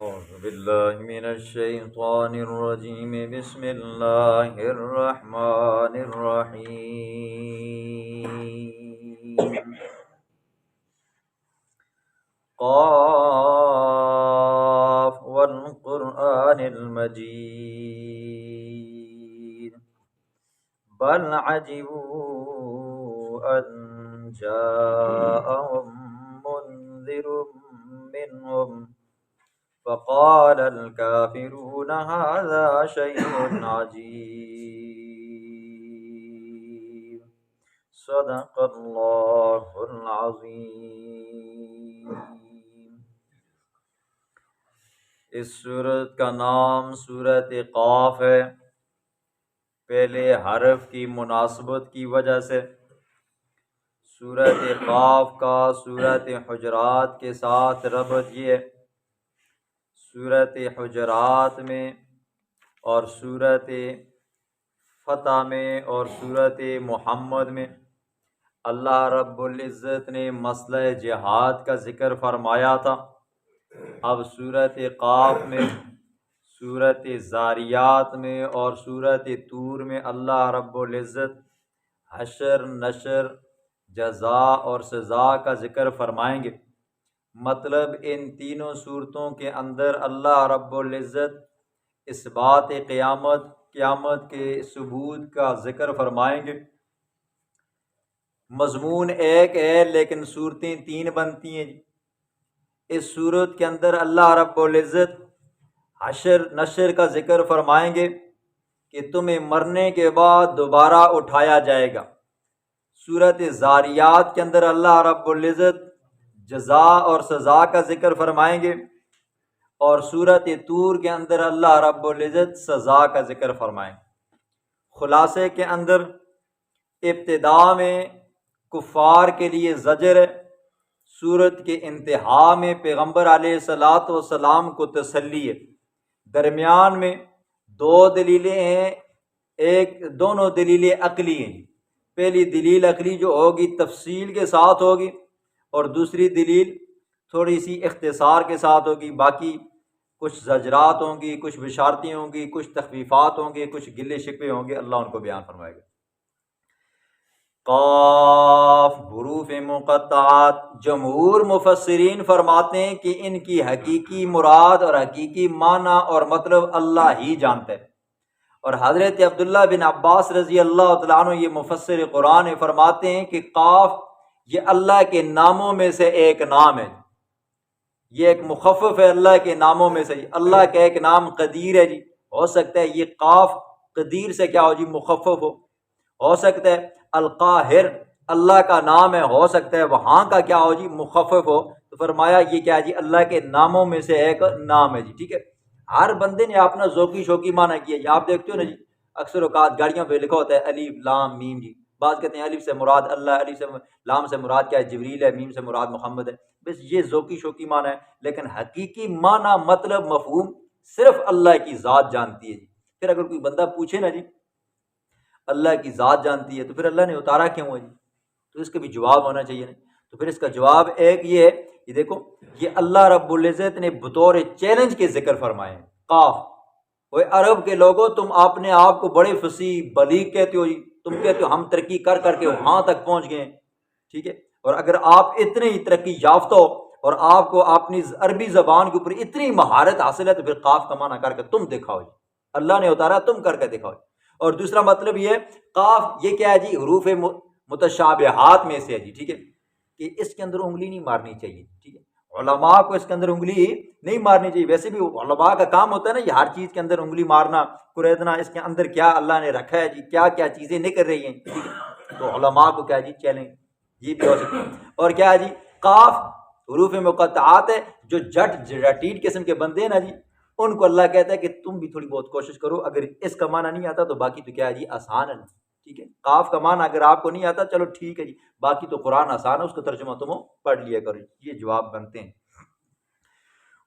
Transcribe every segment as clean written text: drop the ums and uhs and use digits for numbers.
أعوذ بالله من الشيطان الرجيم بسم الله الرحمن الرحيم قاف والقرآن المجيد بل عجبوا أن جاءهم منذر منهم فقال الكافرون هذا شيء عجيب صدق اللہ العظیم۔ اس سورت کا نام سورت قاف ہے، پہلے حرف کی مناسبت کی وجہ سے۔ سورت قاف کا سورت حجرات کے ساتھ ربط یہ ہے، سورت حجرات میں اور سورت فتح میں اور سورت محمد میں اللہ رب العزت نے مسئلہ جہاد کا ذکر فرمایا تھا۔ اب سورت قاف میں، سورت ذاریات میں اور سورت طور میں اللہ رب العزت حشر، نشر، جزا اور سزا کا ذکر فرمائیں گے۔ مطلب ان تینوں صورتوں کے اندر اللہ رب العزت اس بات قیامت کے ثبوت کا ذکر فرمائیں گے۔ مضمون ایک ہے لیکن صورتیں تین بنتی ہیں۔ اس صورت کے اندر اللہ رب العزت حشر، نشر کا ذکر فرمائیں گے کہ تمہیں مرنے کے بعد دوبارہ اٹھایا جائے گا۔ سورت ذاریات کے اندر اللہ رب العزت جزا اور سزا کا ذکر فرمائیں گے، اور سورت طور کے اندر اللہ رب العزت سزا کا ذکر فرمائیں گے۔ خلاصے کے اندر ابتدا میں کفار کے لیے زجر ہے، سورت کے انتہا میں پیغمبر علیہ الصلاۃ والسلام کو تسلی ہے۔ درمیان میں دو دلیلیں ہیں، دونوں دلیلیں عقلی ہیں۔ پہلی دلیل عقلی جو ہوگی تفصیل کے ساتھ ہوگی، اور دوسری دلیل تھوڑی سی اختصار کے ساتھ ہوگی۔ باقی کچھ زجرات ہوں گی، کچھ بشارتیں ہوں گی، کچھ تخفیفات ہوں گے، کچھ گلے شکوے ہوں گے، اللہ ان کو بیان فرمائے گا۔ قاف حروف مقطعات، جمہور مفسرین فرماتے ہیں کہ ان کی حقیقی مراد اور حقیقی معنی اور مطلب اللہ ہی جانتا ہے۔ اور حضرت عبداللہ بن عباس رضی اللہ تعالیٰ عنہ یہ مفسر قرآن فرماتے ہیں کہ قاف یہ اللہ کے ناموں میں سے ایک نام ہے، یہ ایک مخفف ہے اللہ کے ناموں میں سے۔ اللہ کا ایک نام قدیر ہے جی، ہو سکتا ہے یہ قاف قدیر سے کیا ہو جی مخفف ہو سکتا ہے القاہر اللہ کا نام ہے، ہو سکتا ہے وہاں کا کیا ہو جی مخفف ہو۔ تو فرمایا یہ کیا جی اللہ کے ناموں میں سے ایک نام ہے جی، ٹھیک ہے۔ ہر بندے نے اپنا ذوقی شوقی معنی کیا جی۔ آپ دیکھتے ہو نا جی، اکثر اوقات گاڑیوں پہ لکھا ہوتا ہے الف لام میم جی، بعض کہتے ہیں الف سے مراد اللہ، الف سے لام سے مراد کیا ہے جبریل ہے، میم سے مراد محمد ہے۔ بس یہ ذوقی شوقی معنی ہے، لیکن حقیقی معنی مطلب مفہوم صرف اللہ کی ذات جانتی ہے جی۔ پھر اگر کوئی بندہ پوچھے نا جی اللہ کی ذات جانتی ہے تو پھر اللہ نے اتارا کیوں ہے جی، تو اس کا بھی جواب ہونا چاہیے نا۔ تو پھر اس کا جواب ایک یہ ہے، یہ دیکھو یہ اللہ رب العزت نے بطور چیلنج کے ذکر فرمائے ہیں۔ قاف، وہ عرب کے لوگوں تم اپنے آپ کو بڑے فصیح بلیغ کہتے ہو جی، تم کہتے ہو ہم ترقی کر کے وہاں تک پہنچ گئے ہیں، ٹھیک ہے۔ اور اگر آپ اتنے ہی ترقی یافتہ ہو اور آپ کو اپنی عربی زبان کے اوپر اتنی مہارت حاصل ہے تو پھر قاف کا معنی کر کے تم دکھاؤ جی، اللہ نے اتارا تم کر کے دکھاؤ جی۔ اور دوسرا مطلب یہ ہے قاف یہ کیا ہے جی حروف متشابہات میں سے ہے جی، ٹھیک ہے، کہ اس کے اندر انگلی نہیں مارنی چاہیے، ٹھیک ہے۔ علماء کو اس کے اندر انگلی نہیں مارنی چاہیے، ویسے بھی علماء کا کام ہوتا ہے نا یہ ہر چیز کے اندر انگلی مارنا، قریدنا، اس کے اندر کیا اللہ نے رکھا ہے جی، کیا کیا چیزیں نکل رہی ہیں، ٹھیک ہے۔ تو علماء کو کیا جی چیلنج یہ بھی ہو سکتا ہے۔ اور کیا ہے جی قاف حروف مقطعات ہے، جو جٹ جٹیٹ قسم کے بندے ہیں نا جی ان کو اللہ کہتا ہے کہ تم بھی تھوڑی بہت کوشش کرو، اگر اس کا معنی نہیں آتا تو باقی تو کیا ہے جی آسان ہے، ٹھیک ہے۔ قاف کا معنی اگر آپ کو نہیں آتا چلو ٹھیک ہے جی، باقی تو قرآن آسان ہے، اس کا ترجمہ تم پڑھ لیا کرو، یہ جواب بنتے ہیں۔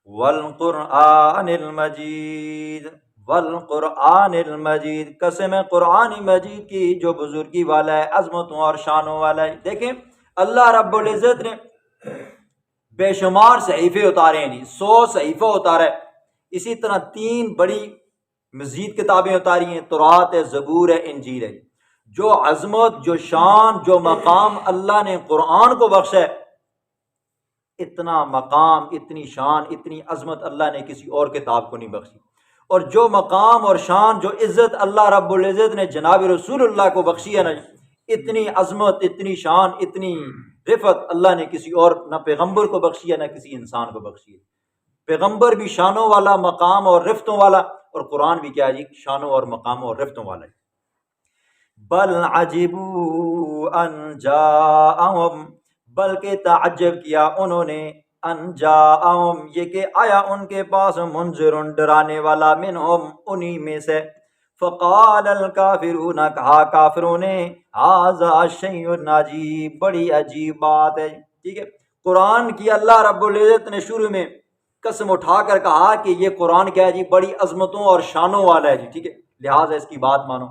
والقرآن المجید، والقرآن المجید، قسم قرآن مجید کی جو بزرگی والا ہے، عظمتوں اور شانوں والا ہے۔ دیکھیں اللہ رب العزت نے بے شمار صحیفے اتارے ہیں جی، 100 صحیفہ اتارا ہے۔ اسی طرح 3 بڑی مزید کتابیں اتاری ہیں، تورات ہے، زبور ہے، انجیل ہے۔ جو عظمت، جو شان، جو مقام اللہ نے قرآن کو بخشا ہے، اتنا مقام، اتنی شان، اتنی عظمت اللہ نے کسی اور کتاب کو نہیں بخشی۔ اور جو مقام اور شان، جو عزت اللہ رب العزت نے جناب رسول اللہ کو بخشی ہے نا، اتنی عظمت، اتنی شان، اتنی رفعت اللہ نے کسی اور نہ پیغمبر کو بخشی ہے نہ کسی انسان کو بخشی ہے۔ پیغمبر بھی شانوں والا، مقام اور رفتوں والا، اور قرآن بھی کیا جی، شانوں اور مقاموں اور رفتوں والا ہے۔ بل عجبوا ان جاءہم، بلکہ تعجب کیا انہوں نے، ان جاءہم، یہ کہ آیا ان کے پاس، منذر، ڈرانے والا، منہم، انہی میں سے، فقال الکافرون، کہا کافروں نے، ھذا شیء عجیب، بڑی عجیب بات ہے۔ ٹھیک ہے، قرآن کی اللہ رب العزت نے شروع میں قسم اٹھا کر کہا کہ یہ قرآن کیا ہے جی، بڑی عظمتوں اور شانوں والا ہے جی، ٹھیک ہے، لہٰذا اس کی بات مانو۔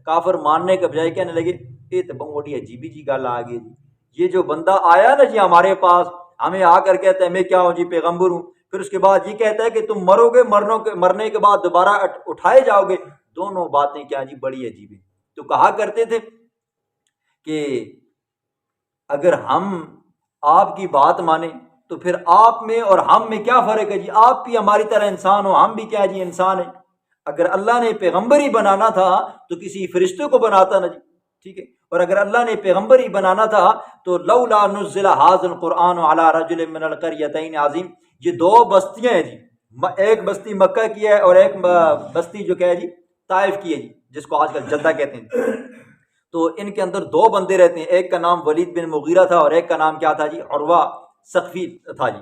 کافر ماننے کے بجائے کہنے لگے یہ تو بہت بڑی عجیبی جی گل آ گئی جی، یہ جو بندہ آیا نا جی ہمارے پاس، ہمیں آ کر کہتا ہے میں کیا ہوں جی، پیغمبر ہوں، پھر اس کے بعد یہ کہتا ہے کہ تم مرو گے، مرنے کے بعد دوبارہ اٹھائے جاؤ گے، دونوں باتیں کیا جی، بڑی عجیب ہیں۔ تو کہا کرتے تھے کہ اگر ہم آپ کی بات مانیں تو پھر آپ میں اور ہم میں کیا فرق ہے جی، آپ بھی ہماری طرح انسان ہو، ہم بھی کیا جی، انسان ہیں۔ اگر اللہ نے پیغمبر ہی بنانا تھا تو کسی فرشتے کو بناتا نا جی، ٹھیک ہے، اور اگر اللہ نے پیغمبر ہی بنانا تھا تو لولا نزل ھذا القرآن علی رجل من القریتین عظیم، یہ 2 بستیاں ہیں جی، ایک بستی مکہ کی ہے اور ایک بستی جو کیا ہے جی، طائف کی ہے جی، جس کو آج کل جدہ کہتے ہیں۔ تو ان کے اندر 2 بندے رہتے ہیں، ایک کا نام ولید بن مغیرہ تھا اور ایک کا نام کیا تھا جی، عروہ ثقفی تھا جی۔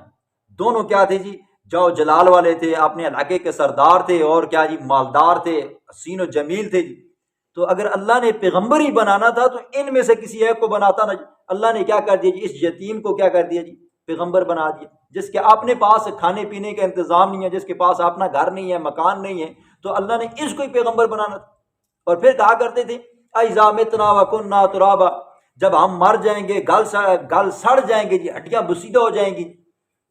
دونوں کیا تھے جی، جو جلال والے تھے، اپنے علاقے کے سردار تھے، اور کیا جی، مالدار تھے، حسین و جمیل تھے جی۔ تو اگر اللہ نے پیغمبر ہی بنانا تھا تو ان میں سے کسی ایک کو بناتا نا جی، اللہ نے کیا کر دیا جی، اس یتیم کو کیا کر دیا جی، پیغمبر بنا دیا، جس کے اپنے پاس کھانے پینے کا انتظام نہیں ہے، جس کے پاس اپنا گھر نہیں ہے، مکان نہیں ہے، تو اللہ نے اس کو ہی پیغمبر بنانا تھا۔ اور پھر کہا کرتے تھے اذا متنا وکنا ترابا، جب ہم مر جائیں گے، گل سڑ جائیں گے جی، ہڈیاں بسیدہ ہو جائیں گی،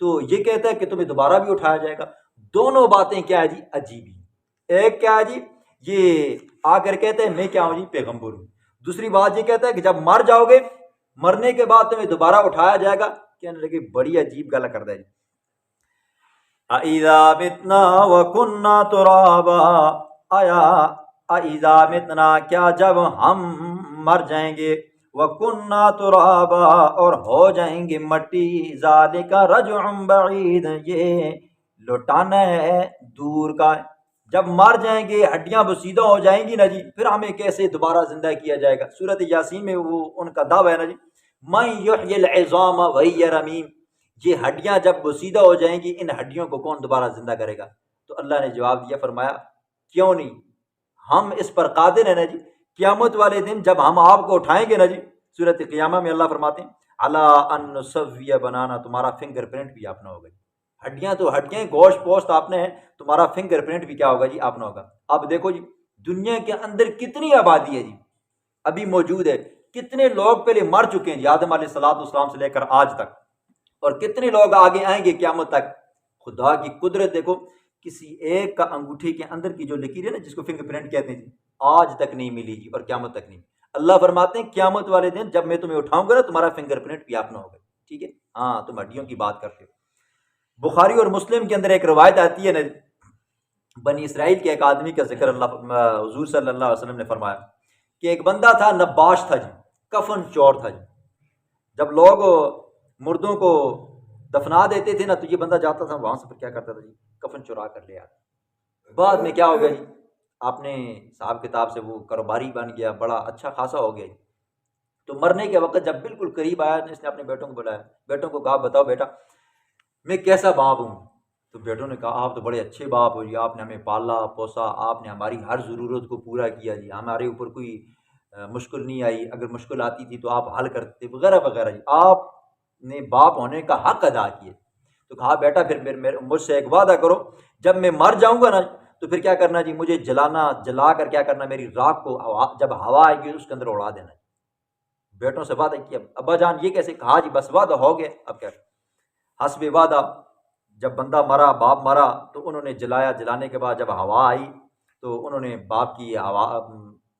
تو یہ کہتا ہے کہ تمہیں دوبارہ بھی اٹھایا جائے گا۔ دونوں باتیں کیا ہے جی، عجیب ہی۔ ایک کیا ہے جی، یہ آ کر کہتے ہیں میں کیا ہوں جی، پیغمبر ہوں۔ دوسری بات یہ کہتا ہے کہ جب مر جاؤ گے، مرنے کے بعد تمہیں دوبارہ اٹھایا جائے گا۔ کہنے لگے بڑی عجیب گل کرتا ہے جی، اذا متنا وکنا ترابا، آیا اذا متنا، کیا جب ہم مر جائیں گے، وَكُنَّا تُرَابًا، اور ہو جائیں گے مٹی، ذَلِكَ رَجْعٌ بَعِيدٌ، یہ لوٹانا ہے دور کا۔ جب مر جائیں گے، ہڈیاں بسیدہ ہو جائیں گی نا جی، پھر ہمیں کیسے دوبارہ زندہ کیا جائے گا؟ سورۃ یاسین میں وہ ان کا دعویٰ ہے نا جی، مَن يُحْيِي الْعِظَامَ وَهِيَ رَمِيمٌ، یہ ہڈیاں جب بسیدہ ہو جائیں گی، ان ہڈیوں کو کون دوبارہ زندہ کرے گا؟ تو اللہ نے جواب دیا، فرمایا کیوں نہیں، ہم اس پر قادر ہیں نا جی۔ قیامت والے دن جب ہم آپ کو اٹھائیں گے نا جی، سورۃ قیامہ میں اللہ فرماتے ہیں الا ان نسوی بنانا، تمہارا فنگر پرنٹ بھی اپنا ہوگا جی۔ ہڈیاں تو ہڈیاں، گوشت پوست آپ نے ہے، تمہارا فنگر پرنٹ بھی کیا ہوگا جی، اپنا ہوگا۔ اب دیکھو جی، دنیا کے اندر کتنی آبادی ہے جی، ابھی موجود ہے، کتنے لوگ پہلے مر چکے ہیں جی، آدم علیہ السلام سے لے کر آج تک، اور کتنے لوگ آگے آئیں گے قیامت تک۔ خدا کی قدرت دیکھو، کسی ایک کا انگوٹھی کے اندر کی جو لکیر ہے نا، جس کو فنگر پرنٹ کہتے ہیں جی، آج تک نہیں ملی جی، اور قیامت تک نہیں۔ اللہ فرماتے ہیں قیامت والے دن جب میں تمہیں اٹھاؤں گا نا، تمہارا فنگر پرنٹ بھی اپنا ہوگا، ٹھیک ہے۔ ہاں، تم ہڈیوں کی بات کرتے ہو۔ بخاری اور مسلم کے اندر ایک روایت آتی ہے نا، بنی اسرائیل کے ایک آدمی کا ذکر حضور صلی اللہ علیہ وسلم نے فرمایا کہ ایک بندہ تھا، نباش تھا جی، کفن چور تھا جی۔ جب لوگ مردوں کو دفنا دیتے تھے نا، تو یہ بندہ جاتا تھا وہاں سے، پھر کیا کرتا تھا جی، کفن چورا کر لے آتا۔ بعد میں کیا ہو گیا جی، اپنے حساب کتاب سے وہ کاروباری بن گیا، بڑا اچھا خاصا ہو گیا جی۔ تو مرنے کے وقت جب بالکل قریب آیا، اس نے اپنے بیٹوں کو بلایا، بیٹوں کو کہا بتاؤ بیٹا میں کیسا باپ ہوں؟ تو بیٹوں نے کہا آپ تو بڑے اچھے باپ ہو جی، آپ نے ہمیں پالا پوسا، آپ نے ہماری ہر ضرورت کو پورا کیا جی، ہمارے اوپر کوئی مشکل نہیں آئی، اگر مشکل آتی تھی تو آپ حل کرتے وغیرہ وغیرہ جی، آپ نے باپ ہونے کا حق ادا کیے۔ تو کہا بیٹا پھر مجھ سے ایک وعدہ کرو، جب میں مر جاؤں گا نا تو پھر کیا کرنا جی، مجھے جلا کر کیا کرنا، میری راکھ کو جب ہوا آئے گی اس کے اندر اڑا دینا۔ بیٹوں سے وعدہ کیا۔ ابا جان یہ کیسے؟ کہا جی بس وعدہ ہو گیا، اب کیا۔ حسب وعدہ جب بندہ مرا، باپ مرا، تو انہوں نے جلایا، جلانے کے بعد جب ہوا آئی تو انہوں نے باپ کی ہوا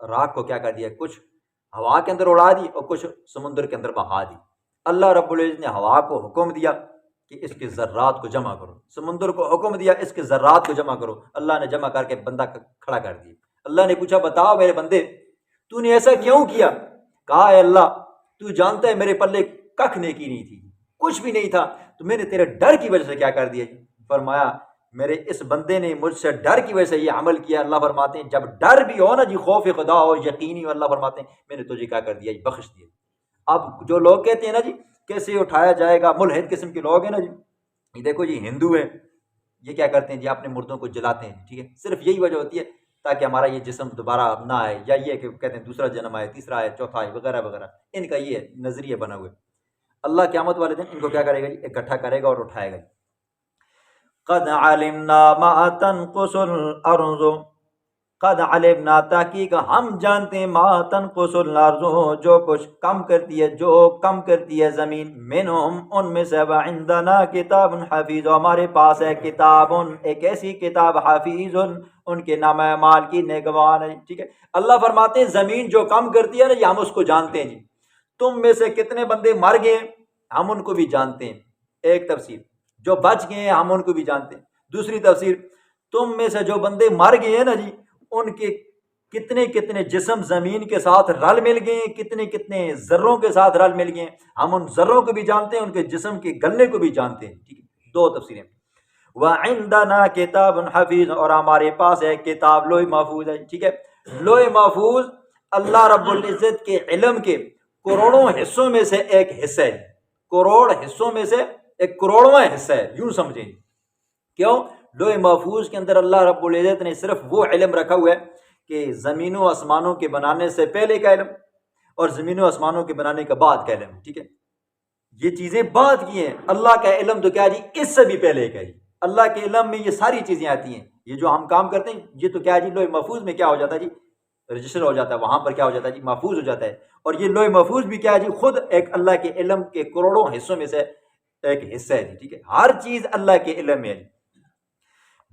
راکھ کو کیا کر دیا، کچھ ہوا کے اندر اڑا دی اور کچھ سمندر کے اندر بہا دی۔ اللہ رب العزت نے ہوا کو حکم دیا کہ اس کے ذرات کو جمع کرو، سمندر کو حکم دیا اس کے ذرات کو جمع کرو، اللہ نے جمع کر کے بندہ کھڑا کر دیا۔ اللہ نے پوچھا بتاؤ میرے بندے تو نے ایسا کیوں کیا؟ کہا اے اللہ تو جانتا ہے میرے پلے ککھ نیکی نہیں تھی، کچھ بھی نہیں تھا، تو میں نے تیرے ڈر کی وجہ سے کیا کر دیا جی؟ فرمایا میرے اس بندے نے مجھ سے ڈر کی وجہ سے یہ عمل کیا۔ اللہ فرماتے ہیں جب ڈر بھی ہو نا جی، خوف خدا ہو، یقینی ہو، اللہ فرماتے ہیں میں نے تجھے کیا کر دیا جی، بخش دیا۔ اب جو لوگ کہتے ہیں نا جی کیسے اٹھایا جائے گا، ملحد قسم کے لوگ ہیں نا جی، یہ دیکھو جی ہندو ہیں، یہ کیا کرتے ہیں جی اپنے مردوں کو جلاتے ہیں، ٹھیک ہے، صرف یہی وجہ ہوتی ہے تاکہ ہمارا یہ جسم دوبارہ نہ آئے، یا یہ کہ کہتے ہیں دوسرا جنم آئے، تیسرا آئے، چوتھا آئے، وغیرہ وغیرہ، ان کا یہ نظریہ بنا ہوا ہے۔ اللہ قیامت والے دن ان کو کیا کرے گا جی، اکٹھا کرے گا اور اٹھائے گا۔ قد علمنا ما تنقص الارض، قد علمنا تحقیق ہم جانتے ہیں، ما تنقص الارض جو کچھ کم کرتی ہے، جو کم کرتی ہے زمین، منہم ان میں سے، وعندنا کتاب حفیظ ہمارے پاس ہے کتاب، ایک ایسی کتاب، حفیظ ان کے نام اعمال کی نگہبان ہے، ٹھیک ہے۔ اللہ فرماتے ہیں زمین جو کم کرتی ہے نا یہ ہم اس کو جانتے ہیں جی، تم میں سے کتنے بندے مر گئے ہم ان کو بھی جانتے ہیں، ایک تفسیر، جو بچ گئے ہیں ہم ان کو بھی جانتے ہیں، دوسری تفسیر، تم میں سے جو بندے مر گئے ہیں نا جی ان کے کتنے کتنے جسم زمین کے ساتھ رل مل گئے ہیں، کتنے کتنے ذروں کے ساتھ رل مل گئے ہیں، ہم ان ذروں کو بھی جانتے ہیں، ان کے جسم کے گلنے کو بھی جانتے ہیں، ٹھیک ہے، دو تفسیریں۔ وعندنا کتاب حفیظ اور ہمارے پاس ہے کتاب لوح محفوظ ہے، ٹھیک ہے۔ لوح محفوظ اللہ رب العزت کے علم کے کروڑوں حصوں میں سے ایک حصہ ہے، کروڑ حصوں میں سے ایک کروڑواں حصہ ہے، یوں سمجھیں۔ کیوں؟ لوح محفوظ کے اندر اللہ رب العزت نے صرف وہ علم رکھا ہوا ہے کہ زمین و آسمانوں کے بنانے سے پہلے کا علم اور زمین و آسمانوں کے بنانے کے بعد کا علم، ٹھیک ہے، یہ چیزیں بعد کی ہیں۔ اللہ کا علم تو کیا جی اس سے بھی پہلے کا ہی، اللہ کے علم میں یہ ساری چیزیں آتی ہیں، یہ جو ہم کام کرتے ہیں یہ تو کیا جی لوح محفوظ میں کیا ہو جاتا ہے جی، رجسٹر ہو جاتا ہے، وہاں پر کیا ہو جاتا ہے جی، محفوظ ہو جاتا ہے۔ اور یہ لوح محفوظ بھی کیا ہے جی، خود ایک اللہ کے علم کے کروڑوں حصوں میں سے ایک حصہ ہے جی، ٹھیک ہے، ہر چیز اللہ کے علم میں ہے۔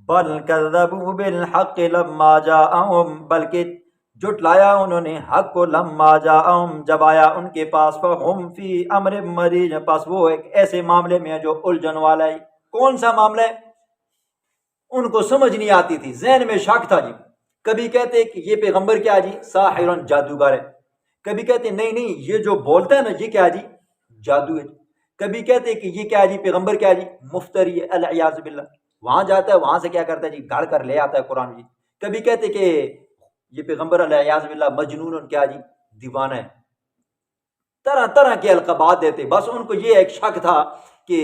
بل کذبوا بالحق لما جاءهم، بلکہ جھٹلایا انہوں نے حق کو، لما جاءهم جب آیا ان کے پاس، فهم فی امر مریج، پس وہ ایک ایسے معاملے میں ہے جو الجھن والا ہے۔ کون سا معاملہ ہے؟ ان کو سمجھ نہیں آتی تھی، ذہن میں شک تھا جی، کبھی کہتے کہ یہ پیغمبر کیا جی ساحر جادوگر ہے، کبھی کہتے نہیں نہیں یہ جو بولتا ہے نا یہ کیا جی جادو ہے، کبھی کہتے کہ یہ کیا جی پیغمبر کیا جی مفتری ہے، العیاذ باللہ، وہاں جاتا ہے وہاں سے کیا کرتا ہے جی گھڑ کر لے آتا ہے قرآن جی، کبھی کہتے کہ یہ پیغمبر العیاذ باللہ مجنون کیا جی دیوانہ ہے، طرح طرح کے القابات دیتے، بس ان کو یہ ایک شک تھا کہ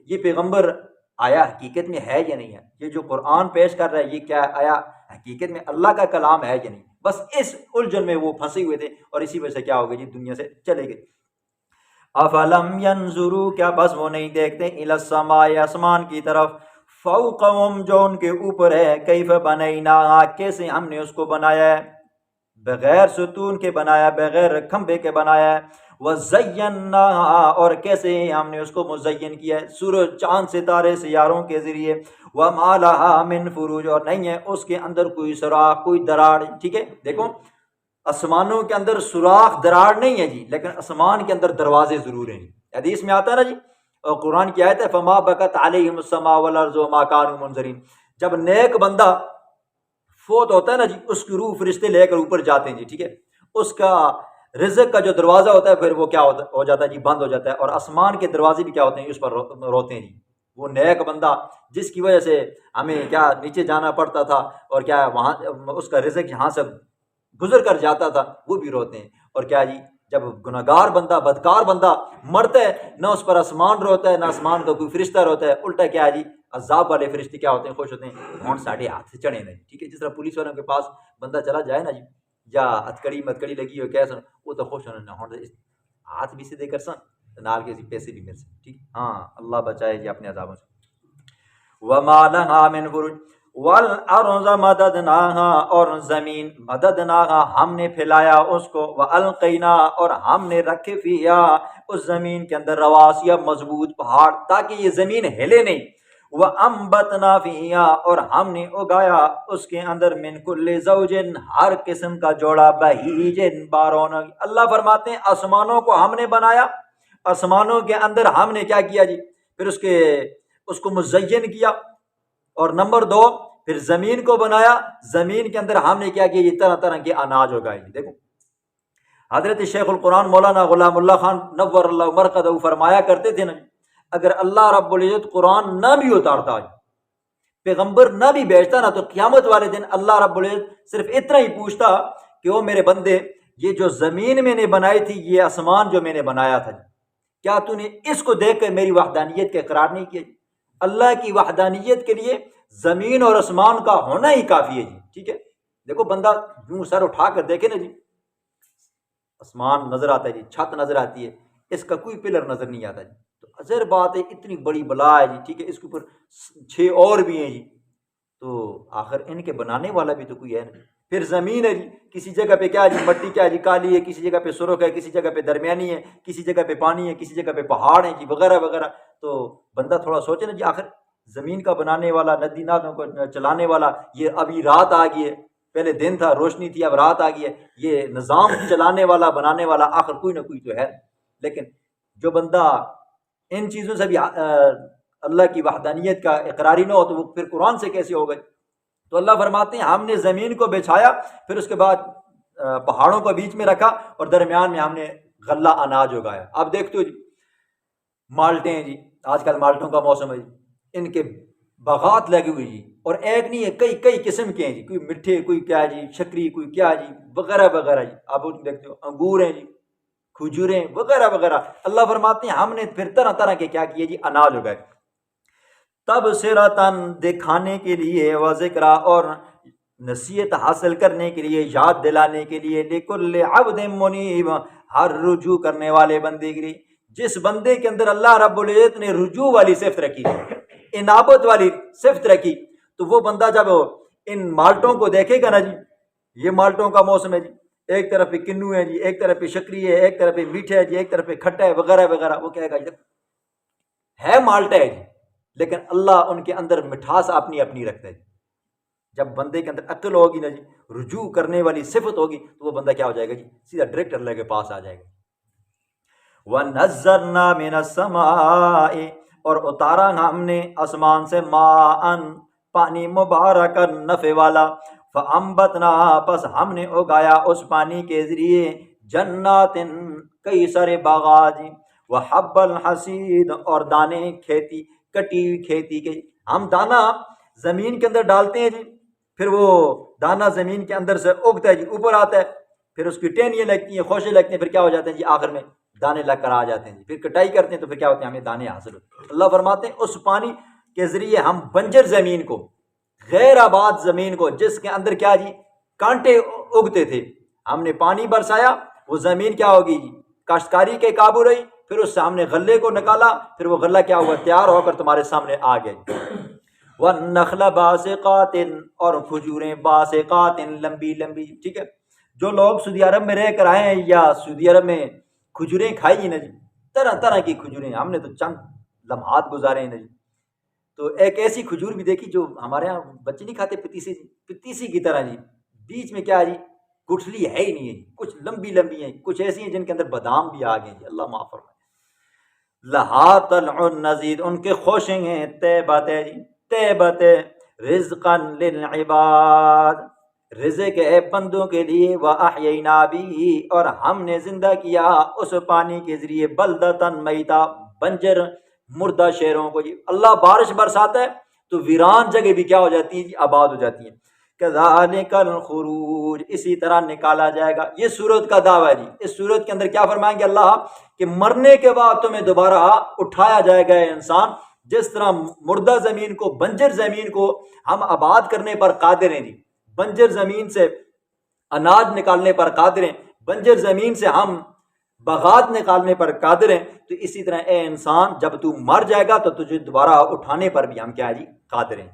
یہ پیغمبر آیا حقیقت میں ہے یا نہیں ہے، یہ جو قرآن پیش کر رہا ہے یہ کیا آیا حقیقت میں اللہ کا کلام ہے یا نہیں، بس اس الجھن میں وہ پھنسے ہوئے تھے، اور اسی وجہ سے کیا ہو گئے جی دنیا سے چلے گئے۔ افلم ینظروا، کیا بس وہ نہیں دیکھتے، الی السماء آسمان کی طرف، فوقہم جو ان کے اوپر ہے، کیف بنیناہا کیسے ہم نے اس کو بنایا ہے، بغیر ستون کے بنایا، بغیر کھمبے کے بنایا ہے، وزیناہا اور کیسے ہم نے اس کو مزین کیا ہے سورج چاند ستارے سیاروں کے ذریعے، وما لہا من فروج اور نہیں ہے اس کے اندر کوئی سوراخ کوئی دراڑ، ٹھیک ہے، دیکھو آسمانوں کے اندر سوراخ دراڑ نہیں ہے جی، لیکن آسمان کے اندر دروازے ضرور ہیں، حدیث میں آتا ہے نا جی، اور قرآن کی آیت ہے فما بکت علیہم السماء والارض وما كانوا منظرین، جب نیک بندہ فوت ہوتا ہے نا جی اس کی روح فرشتے لے کر اوپر جاتے ہیں جی، ٹھیک ہے، اس کا رزق کا جو دروازہ ہوتا ہے پھر وہ کیا ہو جاتا ہے جی بند ہو جاتا ہے، اور آسمان کے دروازے بھی کیا ہوتے ہیں اس پر روتے ہیں جی، وہ نیک بندہ جس کی وجہ سے ہمیں کیا نیچے جانا پڑتا تھا اور کیا وہاں اس کا رزق یہاں سے گزر کر جاتا تھا وہ بھی روتے ہیں، اور کیا جی جب گناہگار بندہ بدکار بندہ مرتا ہے نہ اس پر آسمان روتا ہے نہ آسمان کا کوئی فرشتہ روتا ہے، الٹا کیا ہے جی عذاب والے فرشتے کیا ہوتے ہیں خوش ہوتے ہیں، ہون ساڑھے ہاتھ سے چڑھے نا، ٹھیک ہے، جس طرح پولیس والوں کے پاس بندہ چلا جائے نا جی یا ہتکڑی متکڑی لگی ہو کیسا وہ تو خوش ہونا ہون ہاتھ بھی سیدھے کر سن نال کے پیسے بھی مل سن، ٹھیک، ہاں اللہ بچائے جی اپنے عذابوں سے۔ وما لها من فروج والارض مددناہا، اور زمین مددناہا ہم نے پھیلایا اس کو، والقینا اور ہم نے رکھے فیہا اس زمین کے اندر رواسیا مضبوط پہاڑ تاکہ یہ زمین ہلے نہیں، وانبتنا فیہا اور ہم نے اگایا اس کے اندر من کل زوج ہر قسم کا جوڑا بہیج بارون۔ اللہ فرماتے ہیں آسمانوں کو ہم نے بنایا، آسمانوں کے اندر ہم نے کیا کیا جی، پھر اس کو مزین کیا، اور نمبر دو پھر زمین کو بنایا، زمین کے اندر ہم نے کیا کیا یہ طرح طرح کے اناج اگائے۔ دیکھو حضرت شیخ القرآن مولانا غلام اللہ خان نور اللہ مرقدہ فرمایا کرتے تھے نا، اگر اللہ رب العزت قرآن نہ بھی اتارتا، پیغمبر نہ بھی بھیجتا نا، تو قیامت والے دن اللہ رب العزت صرف اتنا ہی پوچھتا کہ وہ میرے بندے، یہ جو زمین میں نے بنائی تھی، یہ آسمان جو میں نے بنایا تھا، کیا تو نے اس کو دیکھ کر میری وحدانیت کا اقرار نہیں کیا؟ اللہ کی وحدانیت کے لیے زمین اور آسمان کا ہونا ہی کافی ہے جی، ٹھیک ہے۔ دیکھو بندہ یوں سر اٹھا کر دیکھے نا جی، آسمان نظر آتا ہے جی، چھت نظر آتی ہے، اس کا کوئی پلر نظر نہیں آتا جی، تو ظاہر بات ہے اتنی بڑی بلا ہے جی، ٹھیک ہے، اس کے اوپر 6 اور بھی ہیں جی، تو آخر ان کے بنانے والا بھی تو کوئی ہے نا۔ پھر زمین ہے جی، کسی جگہ پہ کیا جی مٹی کیا جی کالی ہے، کسی جگہ پہ سرخ ہے، کسی جگہ پہ درمیانی ہے، کسی جگہ پہ پانی ہے، کسی جگہ پہ پہاڑ ہیں جی، وغیرہ وغیرہ۔ تو بندہ تھوڑا سوچے نا جی، آخر زمین کا بنانے والا، ندی نالوں کو چلانے والا، یہ ابھی رات آ گئی ہے، پہلے دن تھا روشنی تھی، اب رات آ گئی ہے، یہ نظام چلانے والا بنانے والا آخر کوئی نہ کوئی تو ہے۔ لیکن جو بندہ ان چیزوں سے بھی اللہ کی وحدانیت کا اقراری نہ ہو تو وہ پھر قرآن سے کیسے ہوگا؟ تو اللہ فرماتے ہیں ہم نے زمین کو بچھایا، پھر اس کے بعد پہاڑوں کو بیچ میں رکھا، اور درمیان میں ہم نے غلہ اناج اگایا۔ اب دیکھتے ہو جی مالٹیں ہیں جی، آج کل مالٹوں کا موسم ہے جی، ان کے باغات لگے ہوئے جی، اور ایک نہیں ہے، کئی قسم کے ہیں جی، کوئی میٹھے، کوئی کیا جی شکری، کوئی کیا جی وغیرہ وغیرہ جی۔ اب دیکھتے ہو انگور ہیں جی، کھجوریں وغیرہ وغیرہ۔ اللہ فرماتے ہیں ہم نے پھر طرح طرح کے کیا کیے جی، اناج اگائے۔ تبصرۃ دکھانے کے لیے، و ذکرہ اور نصیحت حاصل کرنے کے لیے، یاد دلانے کے لیے، لکل عبد منیب ہر رجوع کرنے والے بندے کے لیے۔ جس بندے کے اندر اللہ رب العزت نے رجوع والی صفت رکھی، انابت والی صفت رکھی، تو وہ بندہ جب ان مالٹوں کو دیکھے گا نا جی، یہ مالٹوں کا موسم ہے جی، ایک طرف پہ کنو ہے جی، ایک طرف پہ شکری ہے، ایک طرف پہ میٹھا ہے جی، ایک طرف پہ کھٹا ہے وغیرہ وغیرہ، وہ کہے گا جی ہے مالٹا ہے جی، لیکن اللہ ان کے اندر مٹھاس اپنی اپنی رکھتا ہے۔ جب بندے کے اندر عقل ہوگی نا جی، رجوع کرنے والی صفت ہوگی، تو وہ بندہ کیا ہو جائے گا جی، سیدھا ڈائریکٹ اللہ کے پاس آ جائے گا۔ وَنَزَّلْنَا مِنَ السَّمَاءِ اور اتارا ہم نے آسمان سے، ماءً پانی، مبارکاً نفع والا، فَأَنبَتْنَا پس ہم نے اگایا اس پانی کے ذریعے، جنات کئی سارے باغات، وحب الحصید اور دانے کھیتی، کٹی ہوئی کھیتی کے۔ ہم دانا زمین کے اندر ڈالتے ہیں جی، پھر وہ دانا زمین کے اندر سے اگتا ہے جی، اوپر آتا ہے، پھر اس کی ٹہنیاں لگتی ہیں، خوشے لگتے ہیں، پھر کیا ہو جاتے ہیں جی، آخر میں دانے لگ کر آ جاتے ہیں جی، پھر کٹائی کرتے ہیں تو پھر کیا ہوتے ہیں، ہمیں دانے حاصل ہوتے ہیں۔ اللہ فرماتے ہیں اس پانی کے ذریعے ہم بنجر زمین کو، غیر آباد زمین کو، جس کے اندر کیا جی کانٹے اگتے تھے، ہم نے پانی برسایا، وہ زمین کیا ہوگی جی، کاشتکاری کے قابو رہی، پھر اس سے ہم نے غلے کو نکالا، پھر وہ غلہ کیا ہوا، تیار ہو کر تمہارے سامنے آ گئے۔ وَالنَّخْلَ بَاسِقَاتٍ اور کھجوریں، باسقات لمبی لمبی، ٹھیک ہے۔ جو لوگ سعودی عرب میں رہ کر آئے ہیں یا سعودی عرب میں کھجوریں کھائی نا جی، طرح طرح کی کھجوریں، ہم نے تو چند لمحات گزارے ہیں نا جی۔ تو ایک ایسی کھجور بھی دیکھی جو ہمارے ہاں بچے نہیں کھاتے، پتیسی جی، پتیسی کی طرح جی، بیچ میں کیا جی گٹھلی ہے ہی نہیں ہے جی، کچھ لمبی لمبی ہیں، کچھ ایسی ہیں جن کے اندر بادام بھی آ گئے جی، اللہ معاف فرمائے۔ لہا طلع نضید ان کے خوشیں ہیں، طیبات ہے جی، طیبت رزقا للعباد رزق ہے بندوں کے لیے، وَأَحْيَيْنَا بِهِ اور ہم نے زندہ کیا اس پانی کے ذریعے، بلدتاً میتا بنجر مردہ شہروں کو جی۔ اللہ بارش برساتا ہے تو ویران جگہ بھی کیا ہو جاتی ہیں جی، آباد ہو جاتی ہیں۔ کذالک الخروج اسی طرح نکالا جائے گا، یہ سورت کا دعویٰ ہے جی۔ اس سورت کے اندر کیا فرمائیں گے اللہ کہ مرنے کے بعد تمہیں دوبارہ اٹھایا جائے گا انسان، جس طرح مردہ زمین کو، بنجر زمین کو ہم آباد کرنے پر قادر ہیں جی، بنجر زمین سے اناج نکالنے پر قادر ہیں، بنجر زمین سے ہم باغات نکالنے پر قادر ہیں، تو اسی طرح اے انسان جب تو مر جائے گا تو تجھے دوبارہ اٹھانے پر بھی ہم کیا ہے جی قادر ہیں۔